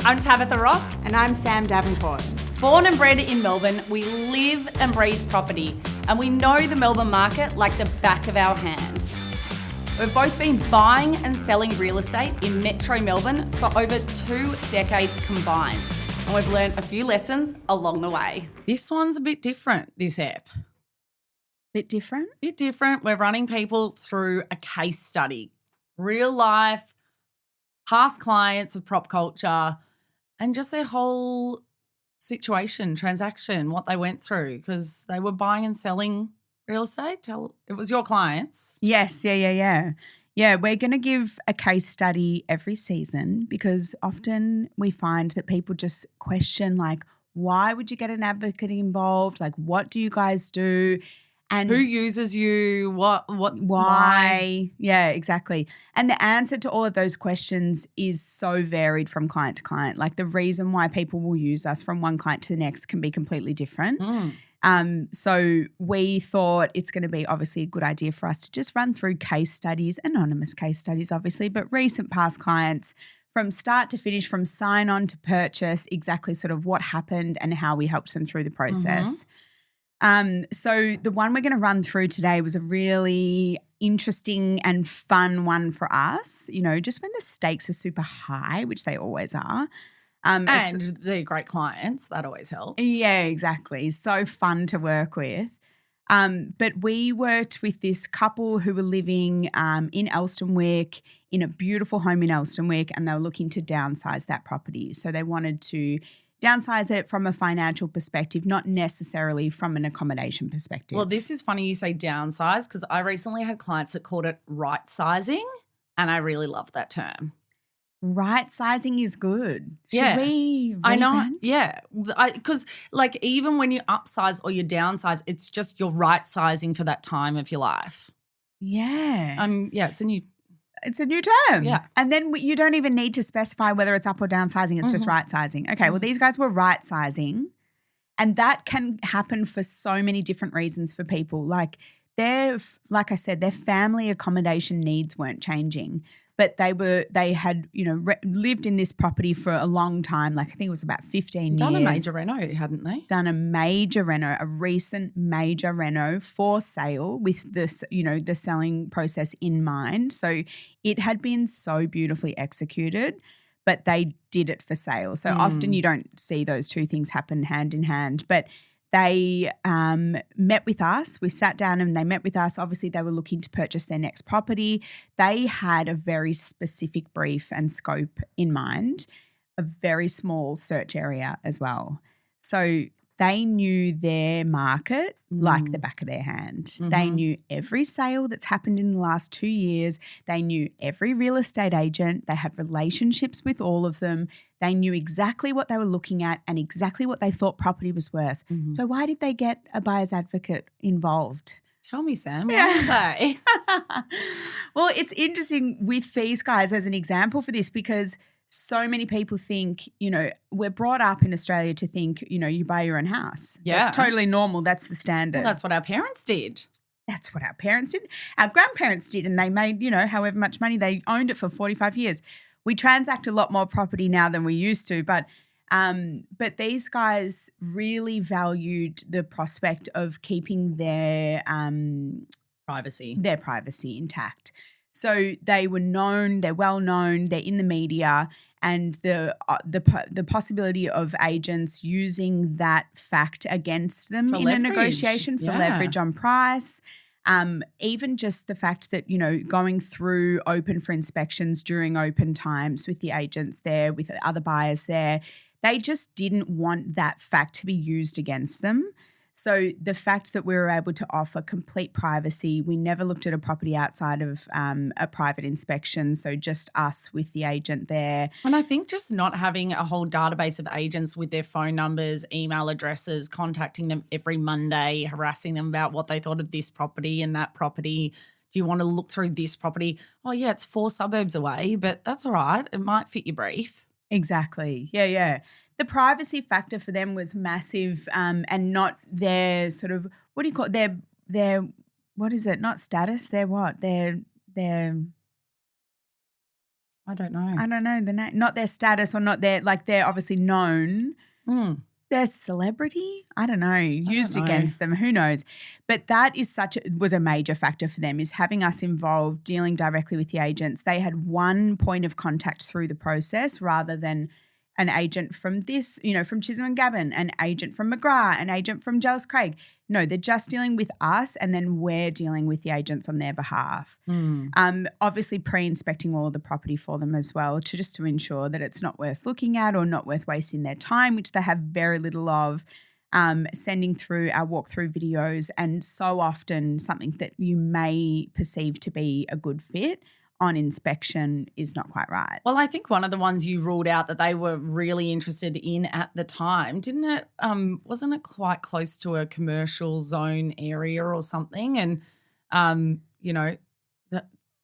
I'm Tabitha Rock. And I'm Sam Davenport. Born and bred in Melbourne, we live and breathe property, and we know the Melbourne market like the back of our hand. We've both been buying and selling real estate in Metro Melbourne for over 2 decades combined, and we've learned a few lessons along the way. This one's a bit different, this app. Bit different? Bit different. We're running people through a case study, real life, past clients of prop culture, and just their whole situation, transaction, what they went through, because they were buying and selling real estate. It was your clients. Yes, yeah. Yeah, we're going to give a case study every season because often we find that people just question, like, why would you get an advocate involved? Like, what do you guys do? And who uses you? Why? Yeah, exactly. And the answer to all of those questions is so varied from client to client. Like the reason why people will use us from one client to the next can be completely different. So we thought it's going to be obviously a good idea for us to just run through case studies, anonymous case studies obviously, but recent past clients from start to finish, from sign on to purchase, exactly sort of what happened and how we helped them through the process. So the one we're going to run through today was a really interesting and fun one for us, you know, just when the stakes are super high, which they always are. And they're great clients. That always helps. Yeah, exactly. So fun to work with. But we worked with this couple who were living in Elstonwick, in a beautiful home in Elstonwick, and they were looking to downsize that property. So they wanted to downsize it from a financial perspective, not necessarily from an accommodation perspective. Well, this is funny you say downsize because I recently had clients that called it right sizing, and I really love that term. Right sizing is good. Should we revamp? I know. Yeah. Because like even when you upsize or you downsize, it's just you're right sizing for that time of your life. Yeah. Yeah, it's a new term. Yeah. And then you don't even need to specify whether it's up or downsizing. It's just right sizing. Okay, well, these guys were right sizing, and that can happen for so many different reasons for people. Like like I said, their family accommodation needs weren't changing, but they had, you know, lived in this property for a long time. Like I think it was about 15 years. Done a major reno, hadn't they? Done a major reno, a recent major reno for sale with this, you know, the selling process in mind. So it had been so beautifully executed, but they did it for sale. So often you don't see those two things happen hand in hand. But they met with us. We sat down and they met with us. Obviously, they were looking to purchase their next property. They had a very specific brief and scope in mind, a very small search area as well. So they knew their market like the back of their hand. They knew every sale that's happened in the last 2 years. They knew every real estate agent. They had relationships with all of them. They knew exactly what they were looking at and exactly what they thought property was worth. So why did they get a buyer's advocate involved? Tell me, Sam. Why did they? Well, it's interesting with these guys as an example for this because so many people think, you know, we're brought up in Australia to think, you know, you buy your own house. Yeah. It's totally normal. That's the standard. Well, that's what our parents did. That's what our parents did. Our grandparents did, and they made, you know, however much money. They owned it for 45 years. We transact a lot more property now than we used to, but these guys really valued the prospect of keeping their privacy intact. So they were known, they're well known, they're in the media, and the possibility of agents using that fact against them for in leverage. A negotiation for leverage on price. Even just the fact that, you know, going through open for inspections during open times with the agents there, with other buyers there, they just didn't want that fact to be used against them. So the fact that we were able to offer complete privacy, we never looked at a property outside of a private inspection, so just us with the agent there. And I think just not having a whole database of agents with their phone numbers, email addresses, contacting them every Monday, harassing them about what they thought of this property and that property. Do you want to look through this property? Oh, yeah, it's 4 suburbs away, but that's all right. It might fit your brief. Exactly. Yeah. The privacy factor for them was massive, and not their sort of, what do you call it? Their what is it? Not status. Their what? Their I don't know. I don't know the name, not their status or not their, like they're obviously known. Their celebrity, I don't know, used against them, who knows. But that is was a major factor for them, is having us involved, dealing directly with the agents. They had one point of contact through the process rather than an agent from this, from Chisholm and Gavin, an agent from McGrath, an agent from Jealous Craig. No, they're just dealing with us, and then we're dealing with the agents on their behalf. Obviously pre-inspecting all of the property for them as well, to ensure that it's not worth looking at or not worth wasting their time, which they have very little of. Sending through our walkthrough videos, and so often something that you may perceive to be a good fit on inspection is not quite right. Well, I think one of the ones you ruled out that they were really interested in at the time, didn't it? Wasn't it quite close to a commercial zone area or something? And,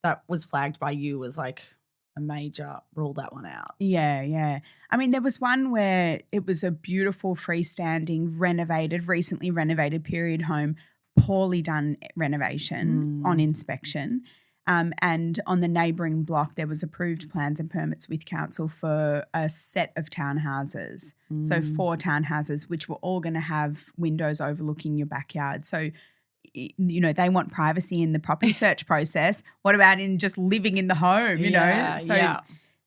that was flagged by you as like a major, rule that one out. Yeah. I mean, there was one where it was a beautiful freestanding recently renovated period home, poorly done renovation on inspection. And on the neighbouring block, there was approved plans and permits with council for a set of townhouses. So 4 townhouses, which were all going to have windows overlooking your backyard. So, they want privacy in the property search process. What about in just living in the home, So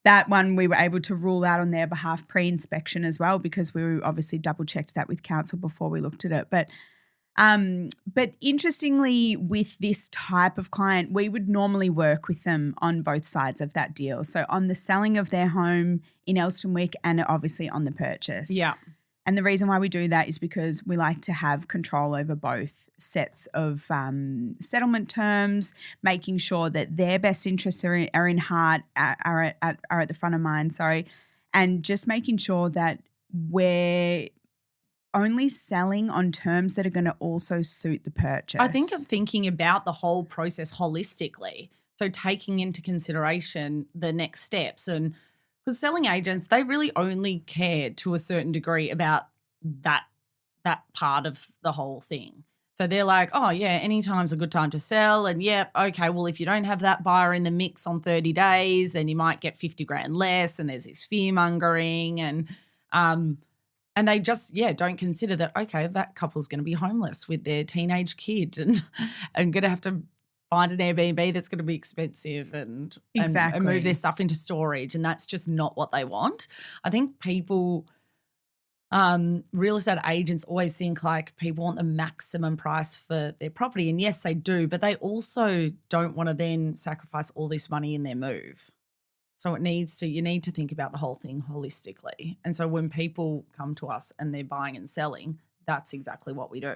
that one we were able to rule out on their behalf pre-inspection as well, because we obviously double-checked that with council before we looked at it. But interestingly, with this type of client, we would normally work with them on both sides of that deal. So on the selling of their home in Elstonwick, and obviously on the purchase. Yeah. And the reason why we do that is because we like to have control over both sets of settlement terms, making sure that their best interests are in heart, are at the front of mind, and just making sure that we're only selling on terms that are going to also suit the purchase. I think of thinking about the whole process holistically. So taking into consideration the next steps, and because selling agents, they really only care to a certain degree about that part of the whole thing. So they're like, oh yeah, anytime's a good time to sell. And okay, well, if you don't have that buyer in the mix on 30 days, then you might get 50 grand less. And there's this fear mongering, and they just, don't consider that, okay, that couple's going to be homeless with their teenage kid and going to have to find an Airbnb that's going to be expensive and move their stuff into storage. And that's just not what they want. I think people, real estate agents always think like people want the maximum price for their property. And yes, they do, but they also don't want to then sacrifice all this money in their move. So you need to think about the whole thing holistically. And so when people come to us and they're buying and selling, that's exactly what we do.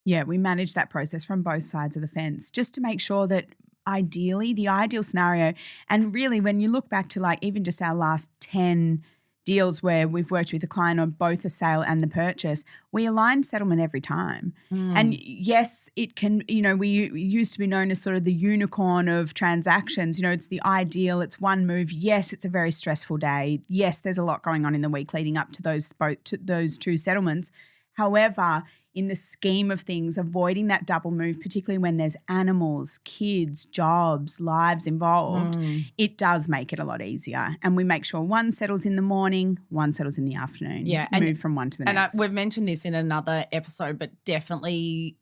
Yeah, we manage that process from both sides of the fence just to make sure that ideally, the ideal scenario, and really when you look back to like even just our last 10 deals where we've worked with a client on both the sale and the purchase, we align settlement every time. And yes, it can, we used to be known as sort of the unicorn of transactions. It's the ideal, it's one move. Yes, it's a very stressful day. Yes, there's a lot going on in the week leading up to those 2 settlements. However, in the scheme of things, avoiding that double move, particularly when there's animals, kids, jobs, lives involved, it does make it a lot easier. And we make sure one settles in the morning, one settles in the afternoon. Yeah. Move from one to the next. And we've mentioned this in another episode, but definitely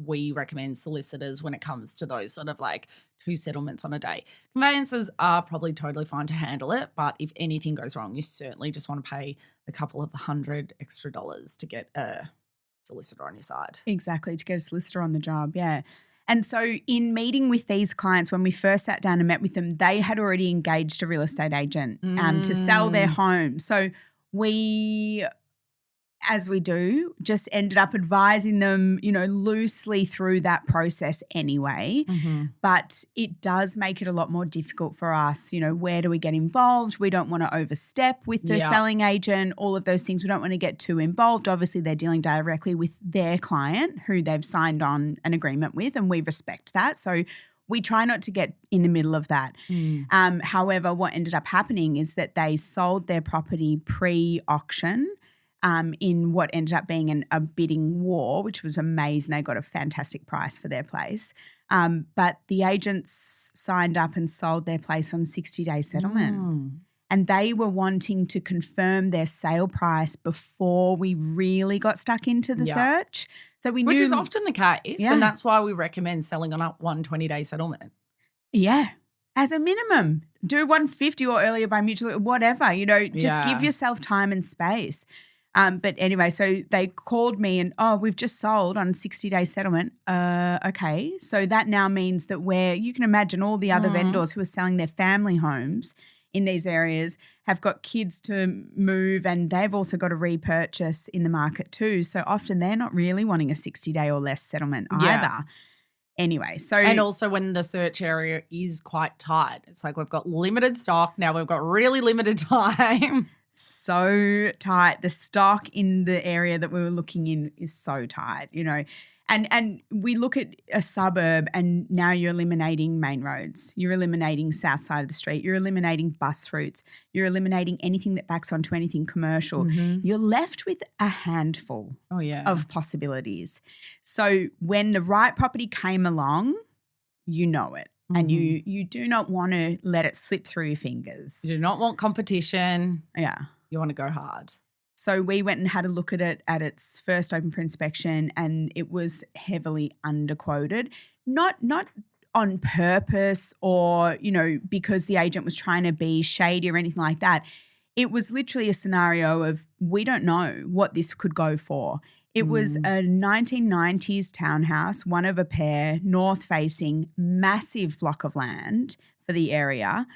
we recommend solicitors when it comes to those sort of like 2 settlements on a day. Conveyancers are probably totally fine to handle it, but if anything goes wrong, you certainly just want to pay a couple of $100 extra to get a solicitor on your side. Exactly, to get a solicitor on the job, yeah. And so in meeting with these clients, when we first sat down and met with them, they had already engaged a real estate agent to sell their home. So we, as we do, just ended up advising them, loosely through that process anyway. But it does make it a lot more difficult for us. Where do we get involved? We don't want to overstep with the selling agent, all of those things. We don't want to get too involved. Obviously, they're dealing directly with their client who they've signed on an agreement with, and we respect that. So we try not to get in the middle of that. However, what ended up happening is that they sold their property pre-auction in what ended up being a bidding war, which was amazing. They got a fantastic price for their place. But the agents signed up and sold their place on 60-day settlement. And they were wanting to confirm their sale price before we really got stuck into the search. So we knew, which is often the case, and that's why we recommend selling on a 120-day settlement. Yeah, as a minimum, do 150 or earlier by mutual, whatever. Just give yourself time and space. But anyway, so they called me and, we've just sold on 60-day settlement. Okay, so that now means that you can imagine all the other vendors who are selling their family homes in these areas have got kids to move, and they've also got to repurchase in the market too. So often they're not really wanting a 60-day or less settlement either. Anyway, so. And also when the search area is quite tight. It's like we've got limited stock. Now we've got really limited time. So tight. The stock in the area that we were looking in is so tight, And we look at a suburb and now you're eliminating main roads. You're eliminating south side of the street. You're eliminating bus routes. You're eliminating anything that backs onto anything commercial. You're left with a handful of possibilities. So when the right property came along, you know it. And you do not want to let it slip through your fingers. You do not want competition. Yeah. You want to go hard. So we went and had a look at it at its first open for inspection, and it was heavily underquoted. Not on purpose or, because the agent was trying to be shady or anything like that. It was literally a scenario of we don't know what this could go for. It was a 1990s townhouse, one of a pair, north-facing, massive block of land for the area,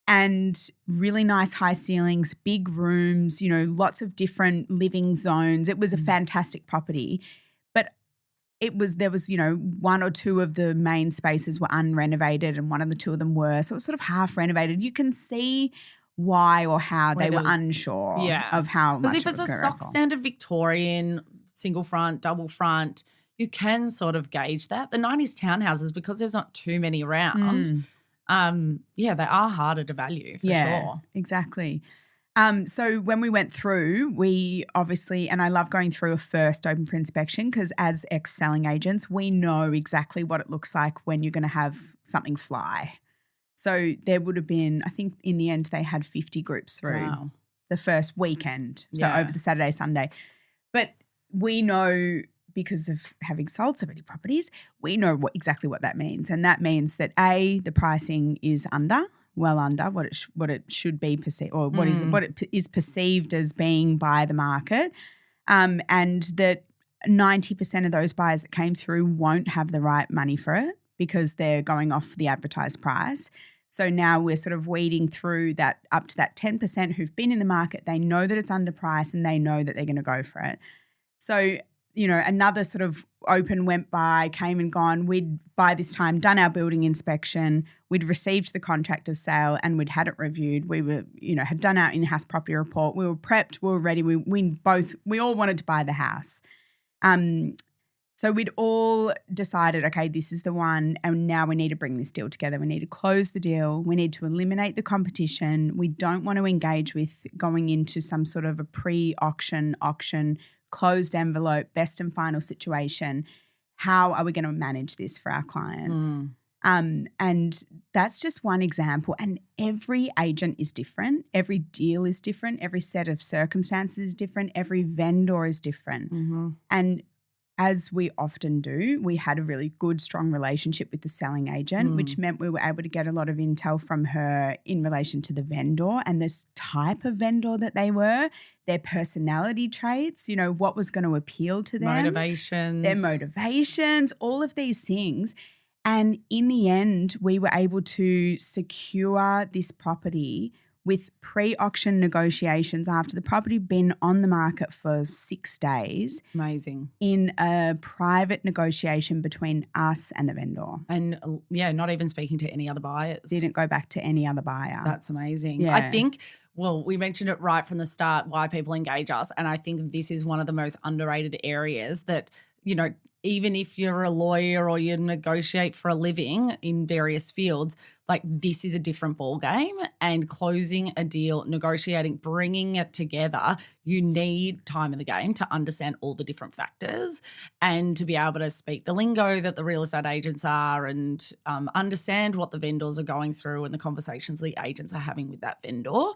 and really nice high ceilings, big rooms, lots of different living zones. It was a fantastic property. But there was one or two of the main spaces were unrenovated and one of the two of them were. So it was sort of half renovated. You can see why or how they were unsure of how much. Because if it's a stock standard Victorian single front, double front, you can sort of gauge that. The 90s townhouses, because there's not too many around, they are harder to value for sure. Exactly. So when we went through, we obviously, and I love going through a first open for inspection because as ex-selling agents, we know exactly what it looks like when you're going to have something fly. So there would have been, I think in the end they had 50 groups through the first weekend, so over the Saturday, Sunday. But we know, because of having sold so many properties, we know exactly what that means. And that means that the pricing is well under what it should be perceived, or what it is perceived as being by the market, and that 90% of those buyers that came through won't have the right money for it because they're going off the advertised price. So now we're sort of weeding through that up to that 10% who've been in the market. They know that it's underpriced and they know that they're going to go for it. So, another sort of open went by, came and gone. We'd by this time done our building inspection. We'd received the contract of sale and we'd had it reviewed. We were, had done our in-house property report. We were prepped. We were ready. We all wanted to buy the house. So we'd all decided, okay, this is the one, and now we need to bring this deal together. We need to close the deal. We need to eliminate the competition. We don't want to engage with going into some sort of a pre-auction, closed envelope, best and final situation. How are we going to manage this for our client? And that's just one example. And every agent is different. Every deal is different. Every set of circumstances is different. Every vendor is different. And as we often do, we had a really good, strong relationship with the selling agent, which meant we were able to get a lot of intel from her in relation to the vendor and this type of vendor that they were, their personality traits, what was going to appeal to them. Their motivations, all of these things. And in the end, we were able to secure this property with pre-auction negotiations after the property had been on the market for 6 days. Amazing. In a private negotiation between us and the vendor. And not even speaking to any other buyers. Didn't go back to any other buyer. That's amazing. Yeah. I think, we mentioned it right from the start, why people engage us. And I think this is one of the most underrated areas that, even if you're a lawyer or you negotiate for a living in various fields, like this is a different ball game, and closing a deal, negotiating, bringing it together, you need time in the game to understand all the different factors and to be able to speak the lingo that the real estate agents are and understand what the vendors are going through and the conversations the agents are having with that vendor.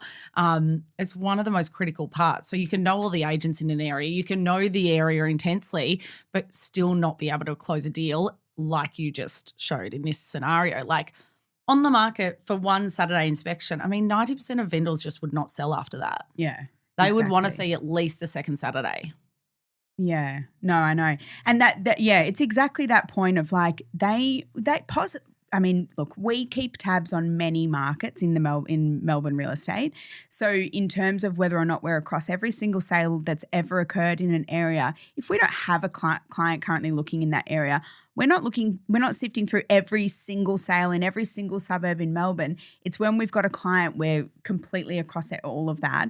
It's one of the most critical parts. So you can know all the agents in an area, you can know the area intensely, but still not be able to close a deal like you just showed in this scenario. Like on the market for one Saturday inspection, I mean, 90% of vendors just would not sell after that. Yeah. They would want to see at least a second Saturday. Yeah. No, I know. And that yeah, it's exactly that point of like I mean, look, we keep tabs on many markets in Melbourne real estate. So in terms of whether or not we're across every single sale that's ever occurred in an area, if we don't have a client currently looking in that area, we're not sifting through every single sale in every single suburb in Melbourne. It's when we've got a client, we're completely across all of that.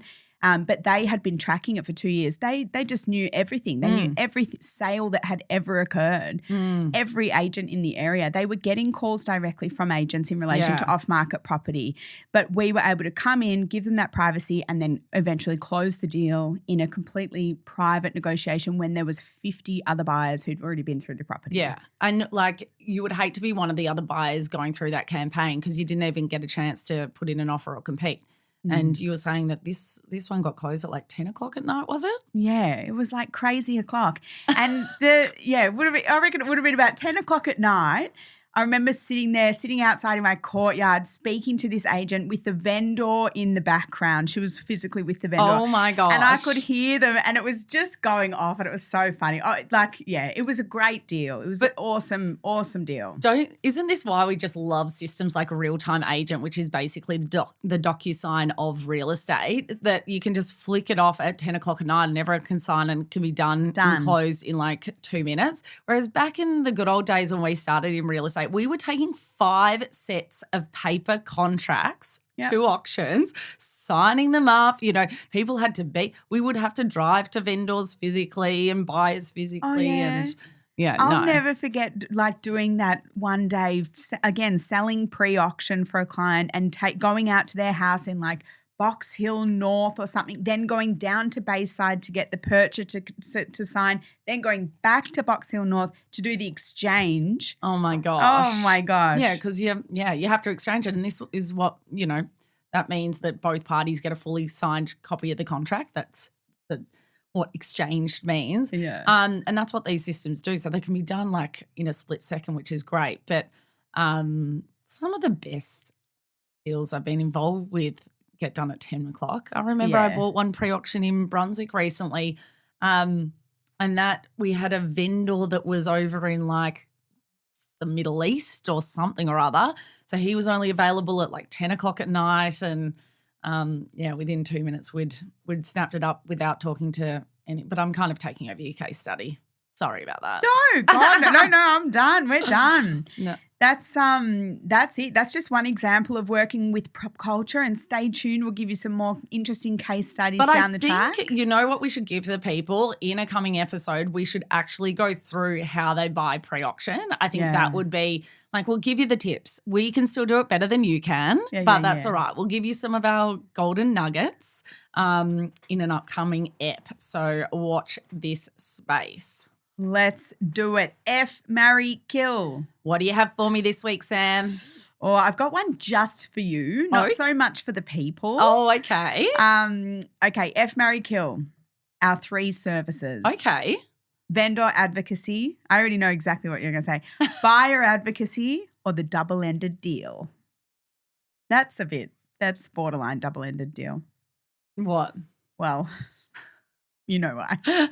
But they had been tracking it for 2 years. They just knew everything. They knew every sale that had ever occurred, every agent in the area. They were getting calls directly from agents in relation to off-market property. But we were able to come in, give them that privacy, and then eventually close the deal in a completely private negotiation when there was 50 other buyers who'd already been through the property. Yeah. And like you would hate to be one of the other buyers going through that campaign because you didn't even get a chance to put in an offer or compete. And you were saying that this one got closed at like 10 o'clock at night, was it? Yeah, it was like crazy o'clock. And I reckon it would have been about 10 o'clock at night. I remember sitting outside in my courtyard, speaking to this agent with the vendor in the background. She was physically with the vendor. Oh my gosh. And I could hear them and it was just going off and it was so funny. It was a great deal. It was an awesome, awesome deal. Isn't this why we just love systems like Real-Time Agent, which is basically the DocuSign of real estate, that you can just flick it off at 10 o'clock at night and everyone can sign and can be done. And closed in like 2 minutes. Whereas back in the good old days when we started in real estate, we were taking 5 sets of paper contracts to auctions, signing them up. You know, people had to we would have to drive to vendors physically and buyers physically. I'll never forget like doing that one day, again, selling pre-auction for a client and going out to their house in like Box Hill North or something, then going down to Bayside to get the purchase to sign, then going back to Box Hill North to do the exchange. Oh my gosh. Oh my gosh. Yeah, because you have to exchange it, and this is what, that means that both parties get a fully signed copy of the contract. That's what exchanged means. Yeah. And that's what these systems do. So they can be done like in a split second, which is great. But some of the best deals I've been involved with get done at 10 o'clock. I remember I bought one pre-auction in Brunswick recently, and that we had a vendor that was over in like the Middle East or something or other. So he was only available at like 10 o'clock at night, and within 2 minutes we'd snapped it up without talking to any. But I'm kind of taking over your case study. Sorry about that. No, God, no, I'm done. We're done. No. That's it. That's just one example of working with prop culture, and stay tuned. We'll give you some more interesting case studies down the track. You know what we should give the people in a coming episode? We should actually go through how they buy pre-auction. I think that would be like, we'll give you the tips. We can still do it better than you can, but that's all right. We'll give you some of our golden nuggets in an upcoming ep. So watch this space. Let's do it. F, marry, kill. What do you have for me this week, Sam? Oh, I've got one just for you, not so much for the people. Oh, okay. Okay, F, marry, kill. Our 3 services. Okay. Vendor advocacy. I already know exactly what you're going to say. Buyer advocacy or the double-ended deal. That's borderline double-ended deal. What? Well, you know why.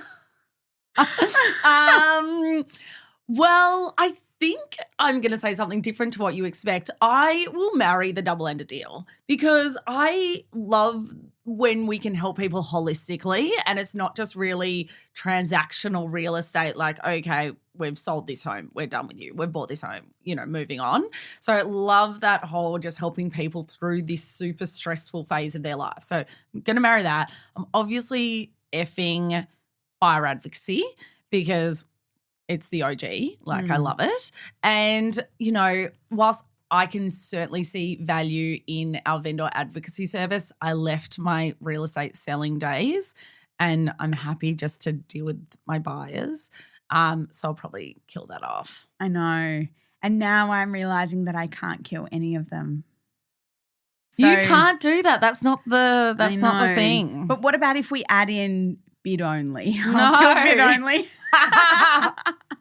Well, I think I'm going to say something different to what you expect. I will marry the double-ended deal because I love when we can help people holistically, and it's not just really transactional real estate like, okay, we've sold this home, we're done with you, we've bought this home, moving on. So I love that whole just helping people through this super stressful phase of their life. So I'm going to marry that. I'm obviously effing buyer advocacy because it's the OG. Like, I love it. And, whilst I can certainly see value in our vendor advocacy service. I left my real estate selling days and I'm happy just to deal with my buyers. So I'll probably kill that off. I know. And now I'm realizing that I can't kill any of them. So, you can't do that. That's not the thing. But what about if we add in bid only? No. I'll kill bid only.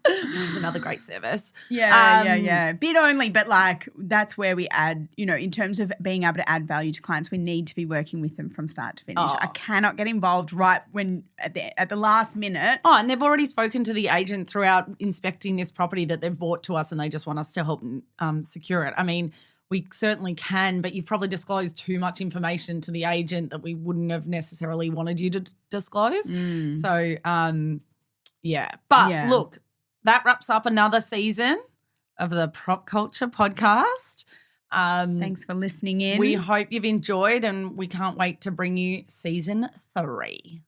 Which is another great service. Yeah. Bid only, but like that's where we add, in terms of being able to add value to clients, we need to be working with them from start to finish. Oh. I cannot get involved right when at the last minute. Oh, and they've already spoken to the agent throughout inspecting this property that they've bought to us and they just want us to help secure it. I mean, we certainly can, but you've probably disclosed too much information to the agent that we wouldn't have necessarily wanted you to disclose. So, But look, that wraps up another season of the Prop Culture Podcast. Thanks for listening in. We hope you've enjoyed and we can't wait to bring you season 3.